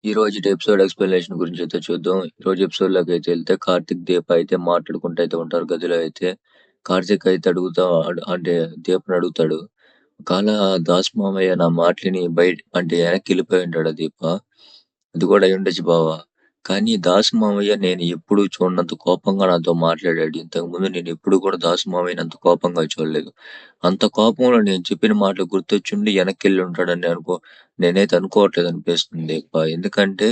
ఈ రోజుటి episode explanation గురించైతే చూద్దాం. ఈ రోజు ఎపిసోడ్‌లోకైతే ఎళ్తే కార్తీక్, దీప అయితే మాట్లాడుకుంటూ అయితే ఉంటారు గదిలో అయితే. కార్తీక్ అయితే అంటే దీపని అడుగుతాడు. "ఒకాళ దాసు మామయ్య నా మాటలిని అంటే వెనక్కెళ్ళిపోయి ఉంటాడా దీప? అది కూడా అయ్యుండొచ్చు బావ. కానీ దాసు మామయ్య నేను ఎప్పుడూ చూడనంత కోపంగా నాతో మాట్లాడాడు. ఇంతకుముందు నేనెప్పుడు కూడా దాసు మామయ్యని అంత కోపంగా చూడలేదు. అంత కోపంలో నేను చెప్పిన మాటలు గుర్తొచ్చుండి వెనక్కెళ్ళి ఉంటాడని నేనైతే అనుకోవట్లేదు అనిపిస్తుంది. ఎందుకంటే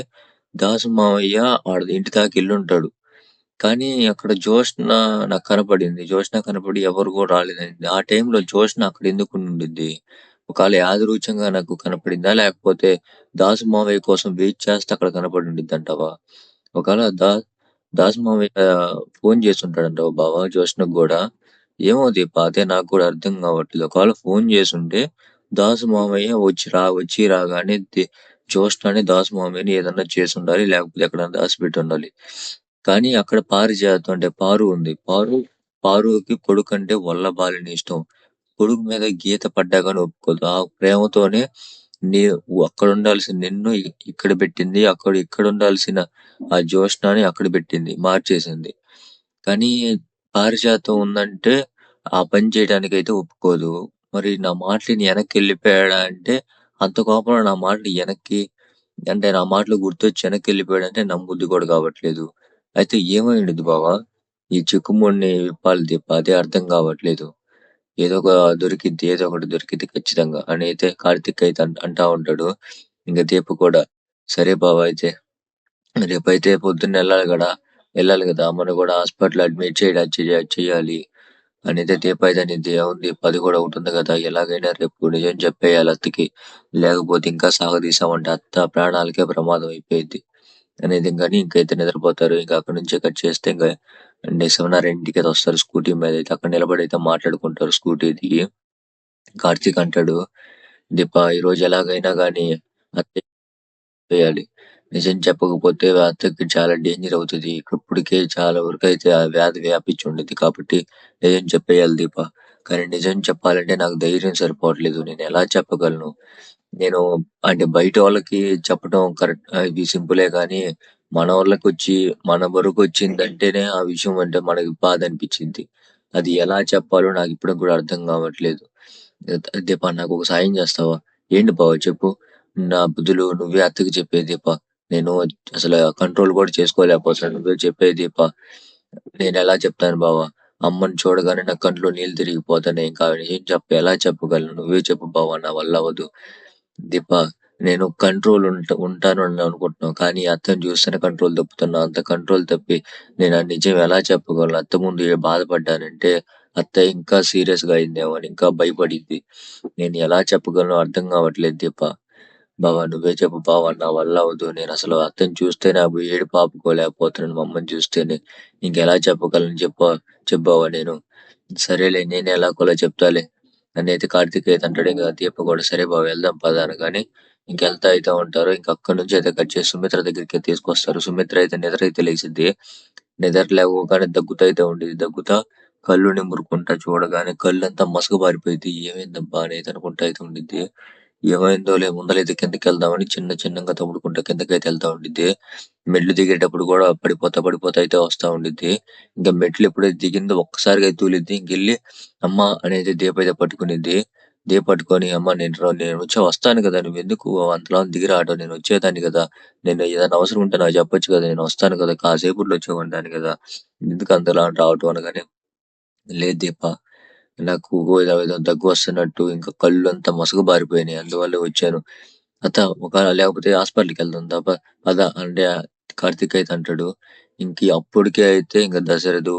దాసు మావయ్య ఆడ ఇంటి దాకా ఎళ్ళుంటాడు. కానీ అక్కడ జ్యోత్స్న నాకు కనపడింది. జ్యోత్స్న కనపడి ఎవరు కూడా రాలేదండి. ఆ టైంలో జ్యోత్స్న అక్కడ ఎందుకుండుండిద్ది? ఒకవేళ యాదృచ్ఛికంగా నాకు కనపడిందా? లేకపోతే దాసు మావయ్య కోసం వెయిట్ చేస్తే అక్కడ కనపడి ఉండిద్దంటావా? ఒకవేళ దాసు మావయ్య ఫోను చేసుంటాడంటావా బావ జ్యోత్స్నకు గూడా? ఏమో దీప అదే నాకు కూడా అర్థం కావట్లేదు. ఒకవేళ ఫోను చేసుంటే దాసు మామయ్య వచ్చి రాగానే జ్యోత్స్నని దాసు మామయ్యని ఏదన్నా చేసుండాలి. లేకపోతే ఎక్కడైనా దాచిపెట్టుండాలి. కానీ అక్కడ పారిజాతం అంటే పారు ఉంది. పారుకి కొడుకంటే వల్లభాలని ఇష్టం. కొడుకు మీద గీత పడ్డా గాని ఒప్పుకోదు. ఆ ప్రేమతోనే నీ అక్కడుండాల్సిన నిన్ను ఇక్కడ పెట్టింది. ఇక్కడుండాల్సిన ఆ జ్యోత్స్నని అక్కడ పెట్టింది. మార్చేసింది. కానీ పారిజాతం ఉందంటే ఆ పని చేయడానికైతే ఒప్పుకోదు. మరి నా మాటలిని ఎనక్కెళ్ళిపోయాడా అంటే, అంత కోపంలో నా మాటలు అంటే నా మాటలు గుర్తొచ్చి ఎనక్కెళ్ళిపోయాడంటే నమ్మబుద్ధి కూడా కావట్లేదు. అయితే ఏమై ఉండిద్ది బావ? ఈ చిక్కుముడిని విప్పాలి దీప అదే అర్థం కావట్లేదు. ఏదో ఒకటి దొరికిద్ది ఖచ్చితంగా అని అయితే కార్తీక్ అయితే అంటా ఉంటాడు. ఇంక దీప కూడా సరే బావ అయితే రేపైతే పొద్దున్న ఎళ్ళాలి గదా! అమ్మని గూడా హాస్పిటల్‌లో అడ్మిట్ చెయ్యాలి. అనైతే దీప అయితే అనిద్ది. అవును దీప అది గూడా ఒకటుంది గదా! ఎలాగైనా రేపు నిజం చెప్పేయాలి అత్తకి. లేకపోతే ఇంకా సాగదీసామంటే అత్త ప్రాణాలకే ప్రమాదం అయిపోయిద్ది. అనేది గాని ఇంకైతే నిద్రపోతారు. ఇంక అక్కడి నుంచి కట్ చేస్తే శివనారాయణ ఇంటికైతే వస్తారు స్కూటీ మీద అయితే. అక్కడ నిలబడి అయితే మాట్లాడుకుంటారు స్కూటీ దిగి. కార్తీక్ అంటాడు, దీప ఈరోజు ఎలాగైనా గానీ అత్తయ్య చేయాలి. నిజం చెప్పకపోతే అత్తకి చాలా డేంజర్ అవుతది. ఇప్పటికే చాలా వరకైతే ఆ వ్యాధి వ్యాపించి ఉండిద్ది. కాబట్టి నిజం చెప్పేయాలి దీప. కానీ నిజం చెప్పాలంటే నాకు ధైర్యం సరిపోవట్లేదు. నేనెలా చెప్పగలను? నేను అంటే బయట వాళ్ళకి చెప్పడం ఇది సింపులే గానీ, మన వరకొచ్చిందంటేనే ఆ విషయం అంటే మనకి బాధ అనిపిచ్చిద్ది. అది ఎలా చెప్పాలో నాకు ఇప్పటికి కూడా అర్థం కావట్లేదు. దీప నాకొక సాయం చేస్తావా? ఏంటి బావ చెప్పు? నా బుద్ధులు నువ్వే అత్తకి చెప్పేయి దీప. నేను అసలు కంట్రోల్ కూడా చేసుకోలేకపోతున్నాను. నువ్వే చెప్పేయి దీప. నేనెలా చెప్తాను బావ? అమ్మని చూడగానే నా కంట్లో నీళ్ళు తిరిగిపోతున్నాయి. ఇంకా ఎలా చెప్పగలను? నువ్వే చెప్పు బావ నా వల్ల అవ్వదు. దీప నేను ఉంటాను అని అనుకుంటున్నావు. కానీ అత్తని చూస్తేనే కంట్రోల్ తప్పుతున్నా. అంత కంట్రోల్ తప్పి నేను ఆ నిజం ఎలా చెప్పగలను? అత్త ముందు బాధపడ్డానంటే అత్త ఇంకా సీరియస్‌గా అయిందేమో అని ఇంకా భయపడిద్ది. నేను ఎలా చెప్పగలనో అర్థం కావట్లేదు దీప. బావ నువ్వే చెప్పు బావ నా వల్ల అవ్వదు. నేనసలు అత్తని చూస్తేనే ఆ ఏడుపు ఆపుకోలేకపోతున్నాను మా అమ్మని చూస్తేనే. ఇంకెలా చెప్పగలను చెప్పు బావ నేను. సరేలే నేనే ఎలాగోలా చెప్తాలే అనైతే కార్తీక్ అయితే అంటాడు. ఇంక దీప కూడా సరే బావ వెళ్దాం పద అనగానే ఇంకెళ్తా అయితే ఉంటారు. ఇంక అక్కడి నుంచి అయితే కట్ చేసి సుమిత్ర దగ్గరికి తీసుకొస్తారు. సుమిత్ర అయితే నిద్ర అయితే లేచిద్ది. నిద్ర లేవగానే దగ్గుతా అయితే ఉండిద్ది. దగ్గుతా కళ్ళు నిమురుకుంటా చూడగానే కళ్ళంతా మసకబారిపోయిద్ది. ఏమైందబ్బా అని అయితే అనుకుంటా అయితే ఉండిద్ది. ఏమైందోలే ముందలైతే కిందకెళ్దామని చిన్నగా తవ్వుడుకుంటా కిందకైతే వెళ్తా ఉండిద్ది. మెట్లు దిగేటప్పుడు కూడా పడిపోతా అయితే వస్తా ఉండిద్ది. ఇంకా మెట్లు ఎప్పుడైతే దిగిందో ఒక్కసారిగా అయితే తూలిద్ది. ఇంకెళ్ళి అమ్మ అనేది దీప అయితే పట్టుకునిద్ది. దీప పట్టుకొని అమ్మ నేను వస్తాను కదా! నువ్వెందుకు అంతలా దిగి రావడం? నేను వచ్చేదాన్ని కదా! నేను ఏదైనా అవసరం ఉంటే నాకు చెప్పొచ్చు కదా! నేను వస్తాను కదా! కాసేపట్లో వచ్చేవాడిని కదా! ఎందుకు అంతలా రావటం అనగానే లేదు దీప నాకు ఏదో దగ్గు వస్తున్నట్టు ఇంకా కళ్ళంతా మసకబారిపోయినాయి. అందువల్లే వచ్చాను. ఒకవేళ లేకపోతే హాస్పిటల్‌కి వెళ్దాం పద అంటే కార్తీక్ అయితే అంటాడు. అప్పటికే అయితే ఇంక దశరథు,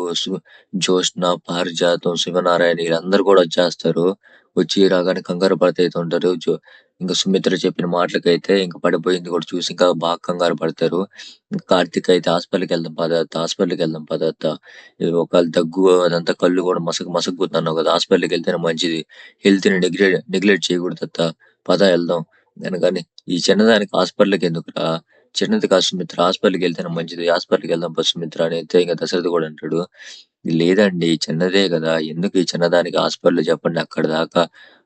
జ్యోత్స్న, పారిజాతం, శివనారాయణ వీళ్ళందరూ కూడా వచ్చేస్తారు. వచ్చి రాగానే కంగారు పడతా అయితే ఉంటారు. ఇంక సుమిత్ర చెప్పిన మాటలకైతే ఇంక పడిపోయింది కూడా చూసి ఇంకా బాగా కంగారు పడతారు. కార్తీక్ అయితే హాస్పిటల్‌కి వెళ్దాం పద అత్త. ఇది ఒకవేళ దగ్గు అదంతా కళ్ళు కూడా మసకుతున్నావు కదా! హాస్పిటల్‌కి వెళ్తేనే మంచిది. హెల్త్‌ని నెగ్లెక్ట్ చేయకూడదు అత్త. పద వెళ్దాం. అనగానే ఈ చిన్నదానికి హాస్పిటల్‌కి ఎందుకురా? చిన్నది కాదు సుమిత్ర హాస్పిటల్‌కి వెళ్తేనే మంచిది. హాస్పిటల్‌కి వెళ్దాం పద సుమిత్ర అని అయితే ఇంక దశరథ్ కూడా అంటాడు. లేదండి చిన్నదే కదా! ఎందుకు ఈ చిన్నదానికి హాస్పిటల్ చెప్పండి అక్కడి దాకా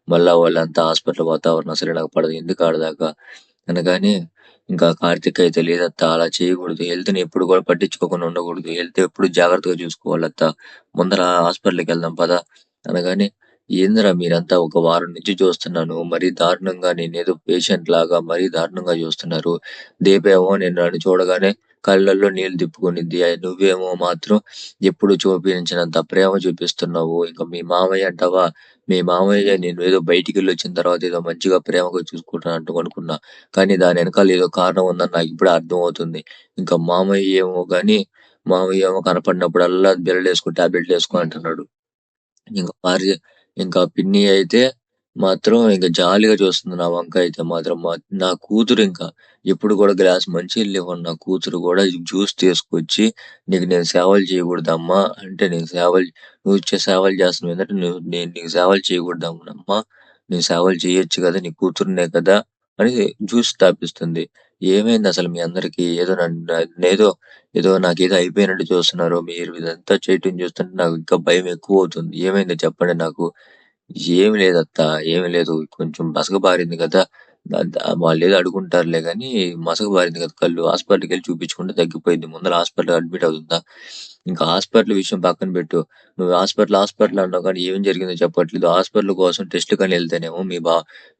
మళ్ళా వాళ్ళంతా హాస్పిటల్ వాతావరణం అసలే నాకు పడదు. ఎందుకు ఆడదాకా? అనగానే ఇంకా కార్తీక్ అయితే లేదత్తా అలా చేయకూడదు. హెల్త్‌ని ఎప్పుడు కూడా పట్టించుకోకుండా ఉండకూడదు. హెల్త్ ఎప్పుడు జాగ్రత్తగా చూసుకోవాలత్తా. ముందర హాస్పిటల్‌కెళ్దాం పద అనగానే, ఏందిరా మీరంతా ఒక వారం నుంచి చూస్తున్నాను. మరీ దారుణంగా నేనేదో పేషెంట్‌లాగా మరీ దారుణంగా చూస్తున్నారు. దీపేమో నేను నన్ను చూడగానే కళ్ళల్లో నీళ్లు తిప్పుకునిద్ది. నువ్వేమో మాత్రం ఎప్పుడు చూపించనంత ప్రేమ చూపిస్తున్నావు. ఇంక మీ మామయ్య అంటావా? మీ మామయ్య నేనేదో బయటికెళ్ళొచ్చిన తర్వాత ఏదో మంచిగా ప్రేమగా చూసుకుంటున్నట్టు అనుకున్నా. కానీ దాని వెనకాల ఏదో కారణం ఉందని నాకిప్పుడే అర్థమవుతుంది. ఇంకా మామయ్య ఏమో కనపడినప్పుడల్లా బిళ్ళలేసుకో, టాబ్లెట్‌లేసుకో అంటున్నాడు. ఇంక భార్య ఇంకా పిన్ని అయితే మాత్రం ఇంక జాలిగా చూస్తుంది నా వంక అయితే మాత్రం. నా కూతురు ఇంకా ఎప్పుడు కూడా గ్లాస్ మంచినీళ్ళు ఇవ్వను నా కూతురు కూడా జ్యూస్ తీసుకొచ్చి, "నీకు నేను సేవలు చేయకూడదమ్మా" అంటే, "నేను సేవలు నువ్వు సేవలు చేస్తున్నావు ఏందంటే నేను నీకు సేవలు చేయకూడదమ్మా, నేను సేవలు చేయొచ్చు కదా! నీ కూతురినే కదా!" అని జ్యూస్ తాపిస్తుంది. ఏమైందసలు మీ అందరికి? ఏదో నన్నేదో ఏదో నాకేదో అయిపోయినట్టు చూస్తున్నారు. మీరు ఇదంతా చేయటం చూస్తుంటే నాకు ఇంకా భయం ఎక్కువవుతుంది. ఏమైందో చెప్పండి నాకు? ఏమి లేదత్తా. ఏమి లేదు. కొంచెం మసక బారింది కదా! వాళ్ళేదో అడుగుంటారులే గానీ, మసక బారింది కదా కళ్ళు. హాస్పిటల్‌కెళ్ళి చూపించుకుంటే తగ్గిపోయిద్ది. ముందల హాస్పిటల్‌లో అడ్మిట్ అవుతుందా? ఇంకా హాస్పిటల్ విషయం పక్కన పెట్టు. నువ్వు హాస్పిటల్ అన్నావు కానీ ఏం జరిగిందో చెప్పట్లేదు. హాస్పిటల్ కోసం టెస్ట్‌కని ఎళ్తేనేమో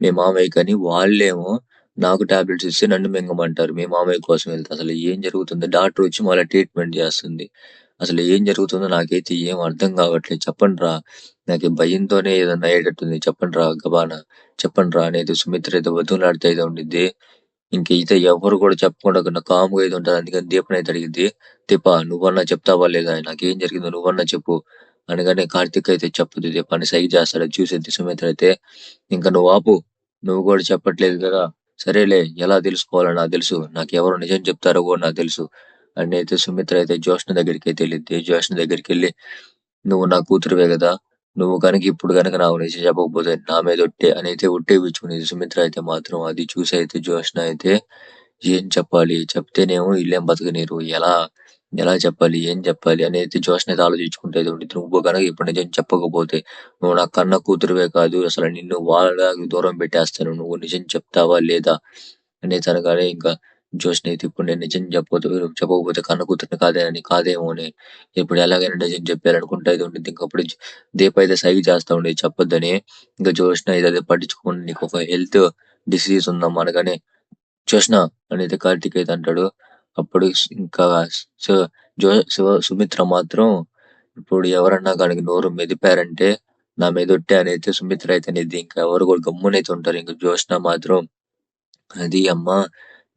మీ మామయ్యకని వాళ్ళేమో నాకు టాబ్లెట్స్ ఇస్తే నన్ను మింగమంటారు. మీ మామయ్య కోసం ఎళ్తే. అసలు ఏం జరుగుతుంది? డాక్టర్ వచ్చి మళ్ళా ట్రీట్మెంట్ చేస్తుంది. అసలు ఏం జరుగుతుందో నాకైతే ఏం అర్థం కావట్లేదు. చెప్పండ్రా. నాకు ఈ భయంతోనే ఏదన్నా అయ్యేటట్టుంది. చెప్పండ్రా గబాన. చెప్పండ్రా అనేది సుమిత్ర అయితే బతిమలాడుతా అయితే ఉండిద్ది. ఇంక అయితే ఎవ్వరు కూడా చెప్పకుండా కామ్‌గా అయితే ఉంటది. అందుకని దీపనైతే అడిగిద్ది. దీప నువ్వన్నా చెప్తావా లేదా? నాకేం జరిగిందో నువ్వన్నా చెప్పు. అనగానే కార్తీక్ అయితే చెప్పదు దీప అని సైగ చేస్తాడు. అది చూసిద్ది సుమిత్ర అయితే, ఇంక నువ్వు ఆపు. నువ్వు కూడా చెప్పట్లేదు కదా! సరేలే ఎలా తెలుసుకోవాలో నాకు తెలుసు. నాకెవరు నిజం చెప్తారో కూడా నాకు తెలుసు. అనైతే సుమిత్ర అయితే జ్యోష్న దగ్గరికైతే ఎళ్ళిద్ది. జ్యోష్న దగ్గరికెళ్ళి, "నువ్వు నా కూతురివే గదా! నువ్వు గనక ఇప్పుడు గనక నాకు నిజం చెప్పకపోతే నా మీద ఒట్టే" అనైతే ఒట్టేపిచ్చుకునేది సుమిత్ర అయితే మాత్రం. అది చూసి అయితే జ్యోష్న అయితే ఏం చెప్పాలి? చెప్తేనేమో ఈళ్ళేం బతకనీయరు. ఎలా చెప్పాలి? ఏం చెప్పాలి? అని అయితే జ్యోత్స్న అయితే ఆలోచించుకుంటూ అయితే ఉండిద్ది. నువ్వు గనక ఇప్పుడు నిజం చెప్పకపోతే నువ్వు నా కన్న కూతురివే కాదు. అసలు నిన్ను వాళ్ళకి దూరం పెట్టేస్తాను. నువ్వు నిజం చెప్తావా? లేదా? అనేసి అనగానే ఇంకా జ్యోత్స్న అయితే ఇప్పుడు నేను నిజం చెప్పకపోతే కన్న కూతురిని కాదేమోనే. ఇప్పుడు ఎలాగైనా నిజం చెప్పేయాలనుకుంటా అయితే ఉండిద్ది. ఇంకప్పుడు దీప అయితే సైగ చేస్తా ఉండేది చెప్పొద్దని. ఇంకా జ్యోత్స్న అయితే అదే పట్టించుకోకుండా నీకొక హెల్త్ డిసీజ్ ఉందమ్మా అనగానే, "చూషినా" అనేది కార్తీక్ అయితే అంటాడు. అప్పుడు ఇంకా సు సుమిత్ర మాత్రం ఇప్పుడు ఎవరన్నా గానికి నోరు మెదిపారంటే నా మీదొట్టే అనైతే సుమిత్ర అయితే అనిద్ది. ఇంకా ఎవరు కూడా గమ్మునైతే ఉంటారు. ఇంక జ్యోత్స్న మాత్రం అది అమ్మా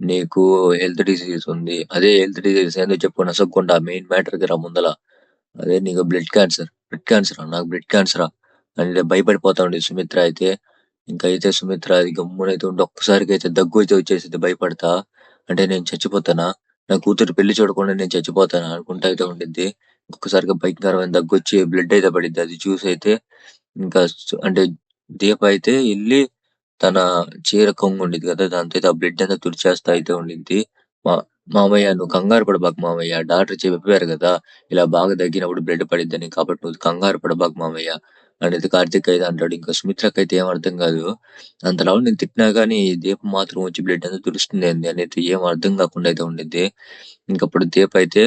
నీకు హెల్త్ డిసీజ్ ఉంది. అదే హెల్త్ డిసీజ్ ఏందో చెప్పు నసక్కుండా మెయిన్ మ్యాటర్‌కి రా ముందల. అదే నీకు బ్లడ్ క్యాన్సర్. బ్లడ్ క్యాన్సరా? నాకు బ్లడ్ క్యాన్సరా? అని భయపడిపోతా ఉండేది సుమిత్ర అయితే. ఇంకైతే సుమిత్ర అది గమ్మునైతే ఉండి ఒక్కసారిగైతే దగ్గు అయితే వచ్చేసిద్ది భయపడతా. అంటే నేను చచ్చిపోతానా? నా కూతురు పెళ్లి చూడకుండా నేను చచ్చిపోతానా? అనుకుంటా అయితే ఉండిద్ది. ఒక్కసారిగా భయంకరమైన దగ్గొచ్చి బ్లడ్ అయితే పడిద్ది. అది చూసైతే ఇంకా అంటే దీప అయితే ఎళ్లి తన చీర కొంగు ఉండిద్ది కదా! దాంతో అయితే ఆ బ్లడ్ అంతా తుడిచేస్తా అయితే ఉండిద్ది. మా మామయ్య నువ్వు కంగారు పడబాకు మామయ్య. డాక్టర్ చెప్పారు గదా! ఇలా బాగా దగ్గినప్పుడు బ్లడ్ పడిద్దని. కాబట్టి నువ్వు కంగారు పడబాకు మామయ్య అనేది కార్తీక్ అయితే అంటాడు. ఇంకా సుమిత్రకైతే ఏం అర్థం కాదు. అంతలోను నేను తిట్టినా గాని దీప మాత్రం వచ్చి బ్లడ్ అంతా తుడుస్తుందేంది అనేది ఏం అర్థం కాకుండా అయితే ఉండిద్ది. ఇంకప్పుడు దీప అయితే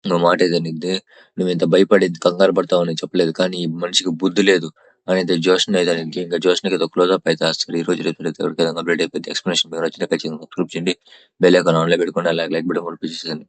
ఓ మాటైతే అనిద్ది. "నువ్వింత భయపడేది కంగారు పడతావని చెప్పలేదు. కానీ ఈ మనిషికి బుద్ధి లేదు" అనేది జ్యోత్స్న అయితే అనిద్ది. ఇంక జ్యోత్స్నకి ఏదో క్లోజప్ అయితే ఏస్తారు. ఈరోజు రేపు ఎవరికైనా కంప్లీట్ అయిపోద్ది. ఎక్స్‌ప్లనేషన్ మీకు నచ్చితే ఖచ్చితంగా సబ్స్క్రైబ్ చేయండి. బెల్ ఐకాన్ ఆన్‌లో పెట్టుకోండి. అలాగే లైక్ బటన్ కూడా ప్రెస్ చేయండి.